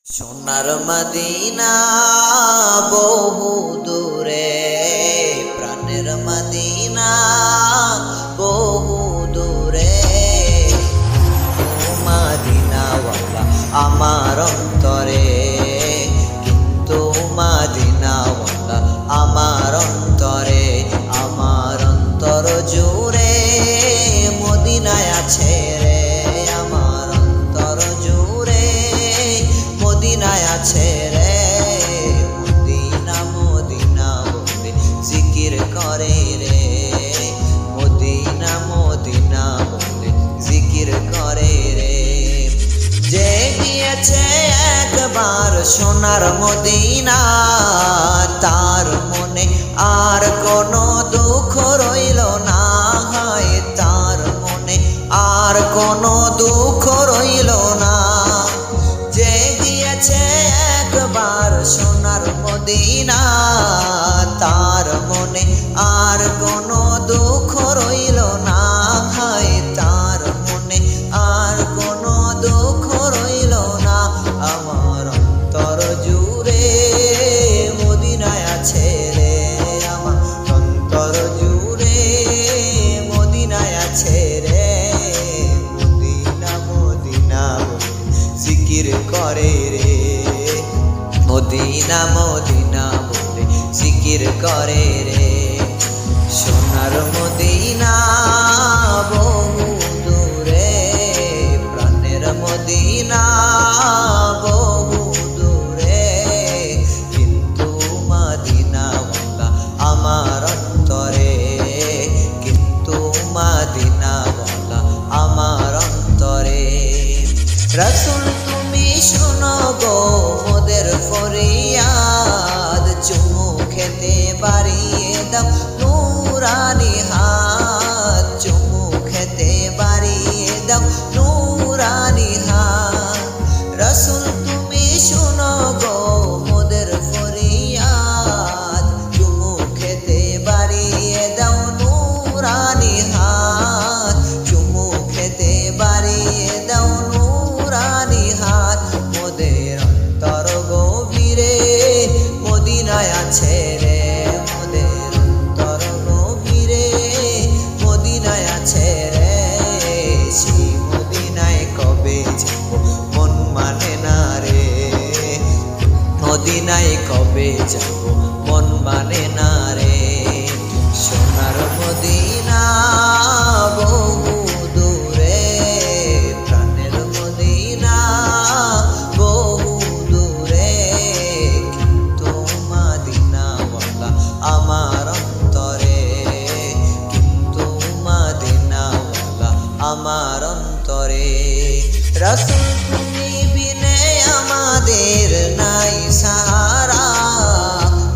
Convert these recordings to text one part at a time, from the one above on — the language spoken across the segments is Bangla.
সোনার মদিনা বহু দূরে, প্রাণের মদিনা বহু দূরে। ও মদিনাওয়ালা আমার অন্তরে, কিন্তু মদিনাওয়ালা আমার অন্তরে, আমার অন্তর জুড়ে মদিনায় আছে রে, আমার অন্তর জুড়ে মদিনায় আছে রে। মদিনা মদিনা বলে জিকির করে রে, মদিনা মদিনা বলে জিকির করে রে। যে গিয়েছে একবার সোনার মদিনা, তার মনে আর কোনো দুঃখ রইল না, হয় তার মনে আর কোনো দুঃখ রইল না। যে গিয়েছে একবার সোনার মদিনা, তার মনে আর কোনো দুঃখ রইল না, হয় তার মনে আর কোনো দুঃখ রইল না। আমার অন্তর জুড়ে মদিনায় আছে রে, আমার অন্তর জুড়ে মদিনায় আছে রে। মদিনা মদিনা জিকির করে রে, মদিনা মদিনা বলে জিকির করে রে। সোনার মদিনা বহু দূরে, প্রাণের মদিনা বহু দূরে, কিন্তু মদিনাওয়ালা আমার অন্তরে, কিন্তু মদিনাওয়ালা আমার অন্তরে। রাসূল তুমি শোনো গো মোদের ফরিয়াদ, চুমু খেতে বাড়িয়ে দাও নূরানি হাত, চুমু খেতে বাড়িয়ে দাও নূরানি হাত। রাসূল তুমি শোনো গো মোদের ফরিয়াদ, চুমু খেতে বাড়িয়ে দাও নূরানি হাত, চুমু খেতে বাড়িয়ে দাও নূরানি হাত। মোদের অন্তর গভীরে মদিনায় আছে রে, মোদের অন্তর গভীরে মদিনায় আছে রে। সেই মদিনায় কবে যাব মন মানে না রে, মদিনায় কবে যাব মন মানে না রে। সোনার মদিনা বহু দূরে, প্রাণের মদিনা বহু দূরে, কিন্তু মদিনাওয়ালা আমার অন্তরে, কিন্তু মদিনাওয়ালা আমার অন্তরে। রাসূল তুমি বিনে আমাদের নাই সাহারা,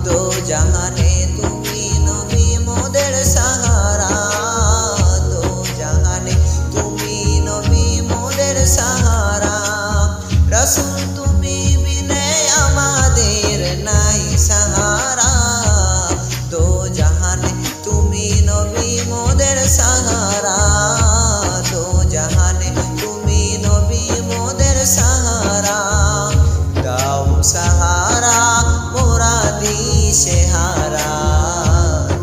দো জাহানে তুমি নবী মোদের সাহারা, দো জাহানে তুমি নবী মোদের সাহারা। রাসূল তুমি বিনে আমাদের নাই সাহারা, দো জাহানে তুমি নবী মোদের সাহারা, দো জাহানে তুমি নবী মোদের সাহারা। দাও সাহারা মোরা দিশেহারা,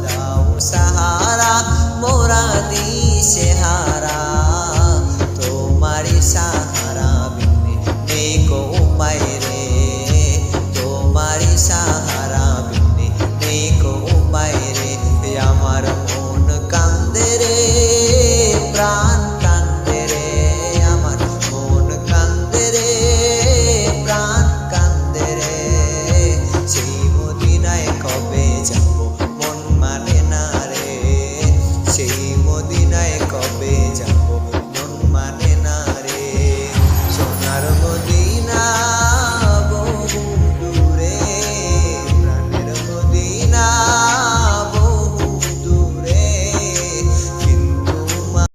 দাও সাহারা মোরা দিশেহারা। তোমারি সাহারা বিনে নেই কো উপায় রে, তোমারি সাহারা বিনে নেই কো উপায় রে। আমার মন কান্দে রে প্রাণ